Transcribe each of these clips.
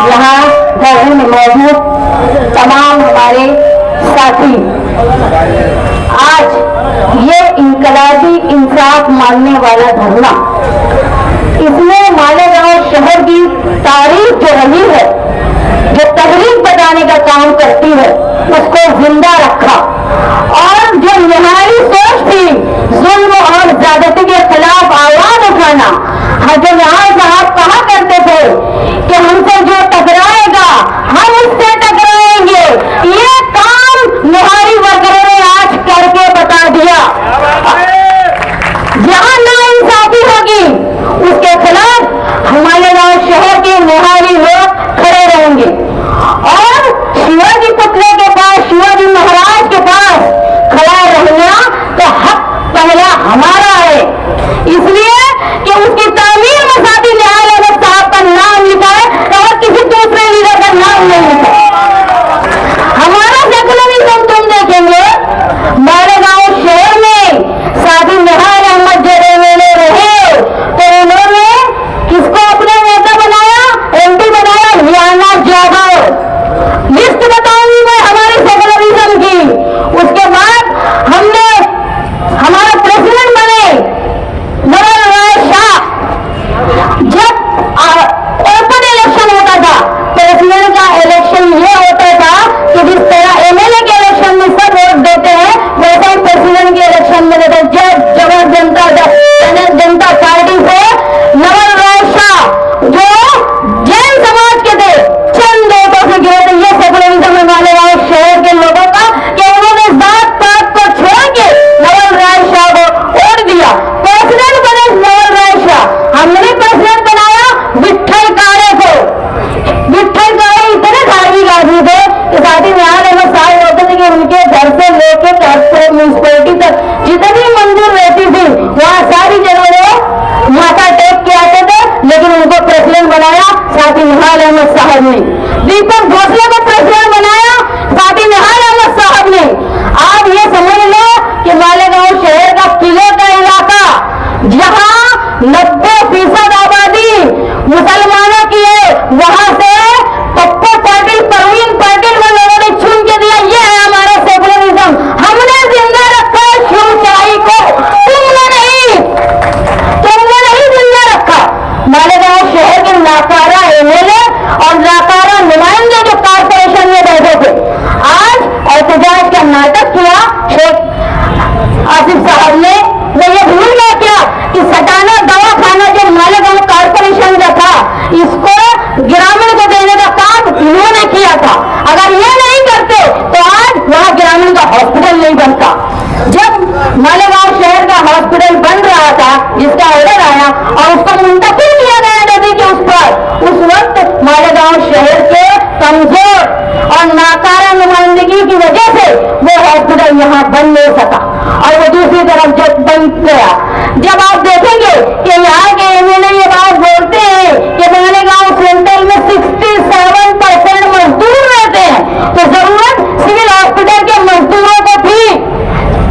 यहाँ धरने में मौजूद तमाम हमारे साथी, आज ये इनकलाबी इंसाफ मानने वाला धरना, इसमें मालेगांव शहर की तारीख जो रही है, जो तहरीक बताने का काम करती है, उसको जिंदा रखा। और जो निहारी सोच थी जुल्म और ज्यादती के खिलाफ आवाज उठाना, जो यहाँ साहब कहा करते थे कि हमसे जो टकराएगा हम उससे टकराएंगे, ये काम निहारी वर्करों ने आज करके बता दिया। जहां नाइंसाफी होगी उसके खिलाफ हमारे गांव शहर के निहारी लोग खड़े रहेंगे। और शिवाजी पुतले के पास, शिवाजी महाराज के पास खड़ा रहना तो हक पहला हमारा है, इसलिए कि उसकी तामीर में साथी निहाल अहमद साहब का नाम लिखा है और किसी दूसरे लीडर का नाम नहीं लिखा। हमारा सेकुलरिज्म तुम देखेंगे, मालेगांव शहर में साथी निहाल अहमद जब एमएलए रहे तो उन्होंने किसको अपने नेता बनाया, एमपी बनाया, हियाना जाधव। लिस्ट बताऊंगी मैं हमारी सेकुलरिज्म की। उसके बाद हमने हमारा प्रेसिडेंट बने नवल राय शाह। जब ओपन इलेक्शन होता था, प्रेसिडेंट का इलेक्शन ये होता था कि जिस तरह एमएलए के इलेक्शन में सब वोट देते हैं, वैसे ही प्रेसिडेंट के इलेक्शन में देते। जब जनता पार्टी से नवल राय शाह जो जैन समाज के थे, चंद वोटों से गिरे थे। ये सेकुलरिज्म में मालेगांव शहर के लोगों का कि उन्होंने जात पात को छोड़ के नवल राय शाह को वोट दिया। प्रेसिडेंट बने नवल राय शाह। हमने प्रेसिडेंट बनाया विट्ठल कारे को। विट्ठल कारे इतने धार्मिक आदमी थे कि साथी निहाल अहमद साहब होते थे कि उनके घर से लेकर कॉर्पोरेट म्यूनिसिपैलिटी तक जितनी मंजूर रहती थी वहाँ सारी जगह वो माथा टेक के आते थे, लेकिन उनको प्रेसिडेंट बनाया साथी निहाल अहमद साहब ने। दीपक भोसले को प्रेसिडेंट बनाया साथी निहाल अहमद साहब ने। आप ये समझ लो कि मालेगांव शहर का किले का इलाका, जहां 90% आबादी मुसलमानों की है, वहां से पप्पू पाटिल, परवीन पाटिल को लोगों ने चुन के दिया। ये है हमारा सेकुलरिज्म। हमने जिंदा रखा शिवशाही को, तुमने नहीं जिंदा रखा। मालेगांव शहर के नाकारा एमएलए और नाकारा नुमाइंदे जो कॉर्पोरेशन में बैठे थे, आज एहतजाज का नाटक किया शेख आसिफ साहब ने। वो ये भूल गया क्या कि सटाना दवाखाना जो मालेगांव कॉर्पोरेशन का था, इसको ग्रामीण को देने का काम इन्होंने किया था। अगर ये नहीं करते तो आज वहां ग्रामीण का हॉस्पिटल नहीं बनता। जब मालेगांव शहर का हॉस्पिटल बन रहा था, जिसका ऑर्डर आया और उसको मुंतकिल किया गया नदी के उस पर, उस वक्त मालेगांव शहर के कमजोर और नाकारा नुमाइंदगी की वजह से वो हॉस्पिटल यहाँ बन नहीं सका और वो दूसरी तरफ जब बन गया। जब आप देखेंगे कि यहाँ के एमएलए ये बात बोलते हैं कि मालेगांव सेंट्रल में 67% मजदूर रहते हैं, तो जरूरत सिविल हॉस्पिटल के मजदूरों को थी।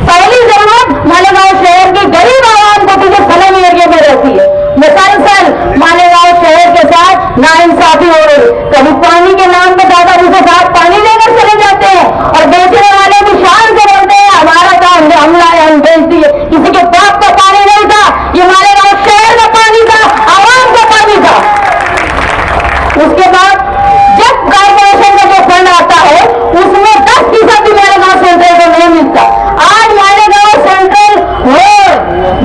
पहली जरूरत मालेगांव शहर की गरीब आवाम को थी जो सलम एरिया में रहती है। मुसलसल मालेगांव शहर के साथ नाइंसाफी हो रही। कभी पानी के नाम पे दादा उसे साथ पानी लेकर चले जाते हैं और बेचने वाले भी शान से बोलते हैं हमारा काम हम लाए, हम बेच दिए। किसी के बाप का पानी नहीं था, ये मालेगांव शहर का पानी था, आवाम का पानी था। उसके बाद जब कॉर्पोरेशन का जो फंड आता है उसमें 10% भी मालेगांव सेंट्रल को नहीं मिलता। आज मालेगांव सेंट्रल रोड,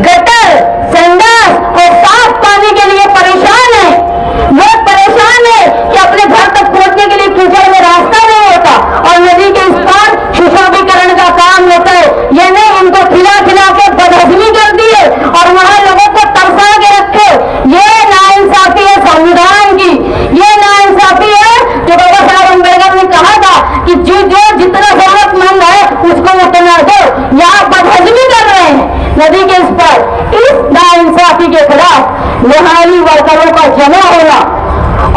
गटर, संडास और साफ पानी के लिए परेशान है। लोग परेशान है कि अपने घर तक पहुंचने के लिए कीचड़ में रास्ता नहीं होता और नदी के इस पार सुशोभीकरण का काम होता है। ये नहीं इनको खिला के बदहजमी कर दिए और वहां लोगों को तरसा के रखे। ये नाइंसाफी है संविधान की, ये नाइंसाफी है जो बाबा साहब अम्बेडकर ने कहा था कि जो जितना जरूरतमंद है उसको उतना दो। यहाँ बदहजमी कर रहे हैं नदी के इस पर। इस नाइंसाफी के खिलाफ निहाली वर्करों का जमा होना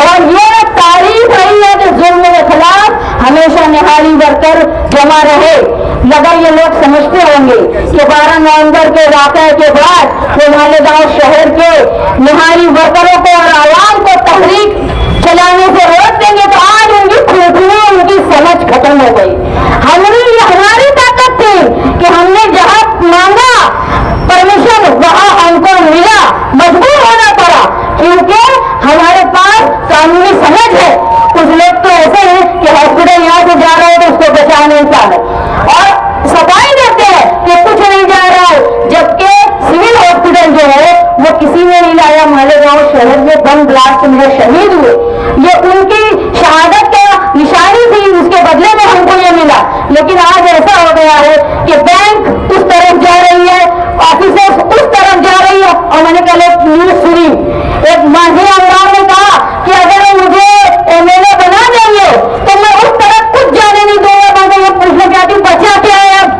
और ये तारीफ रही है कि जुल्म के खिलाफ हमेशा निहाली वर्कर जमा रहे। मगर ये लोग समझते होंगे कि 12 नवंबर के वाक़ये के बाद वो मालेगांव शहर के निहाली वर्करों को और आवाम को शहर में बम ब्लास्ट में शहीद हुए, ये उनकी शहादत का निशानी थी, उसके बदले में हमको ये मिला। लेकिन आज ऐसा हो गया है कि बैंक उस तरफ जा रही है, ऑफिसर्स उस तरफ जा रही है। और मैंने कल एक न्यूज सुनी, एक मांझी आमदार ने कहा कि अगर मुझे एमएलए बना देंगे तो मैं उस तरफ कुछ जाने नहीं दूंगा। मैं ये पूछना चाहती हूँ, बचा क्या है अब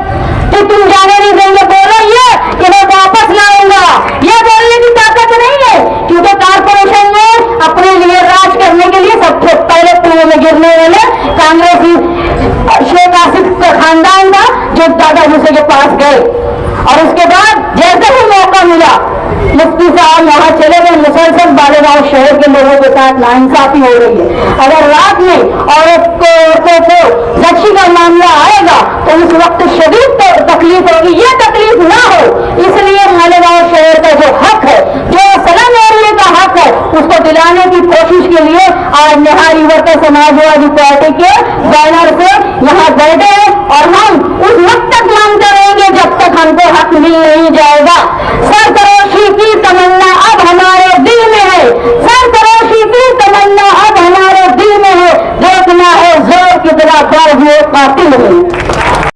कि तुम जाने नहीं देंगे? बोलो ये कि मैं वापस लाऊंगा, ये बोलने की ताकत नहीं है, क्योंकि कारपोरेशन में अपने लिए राज करने के लिए सबसे पहले कुएं में गिरने वाले कांग्रेसी शेख आसिफ का खानदान था, जो दादा भूसे के पास गए। और उसके बाद जैसे ही मौका मिला, मुफ्ती साहब वहां चले गए। मुसलसल बालेगांव शहर के लोगों के साथ नाइंसाफी हो रही है। अगर रात में औरतों को जख्मी का मामला आएगा तो उस वक्त शदीद तकलीफ होगी। ये तकलीफ ना हो, इसलिए मालेगांव शहर का जो हक है, जो सलाम एरिया का हक है, उसको दिलाने की कोशिश के लिए आज निहारी वर्कर समाजवादी पार्टी के बैनर से यहाँ बैठे हैं। और हम उस वक्त तक मांगते रहेंगे जब तक हमको हक मिल नहीं जाएगा। सरफरोशी की तमन्ना अब हमारे दिल में है, सरफरोशी की तमन्ना अब हमारे दिल में है। देखना है जोर कितना बाज़ कातिल है।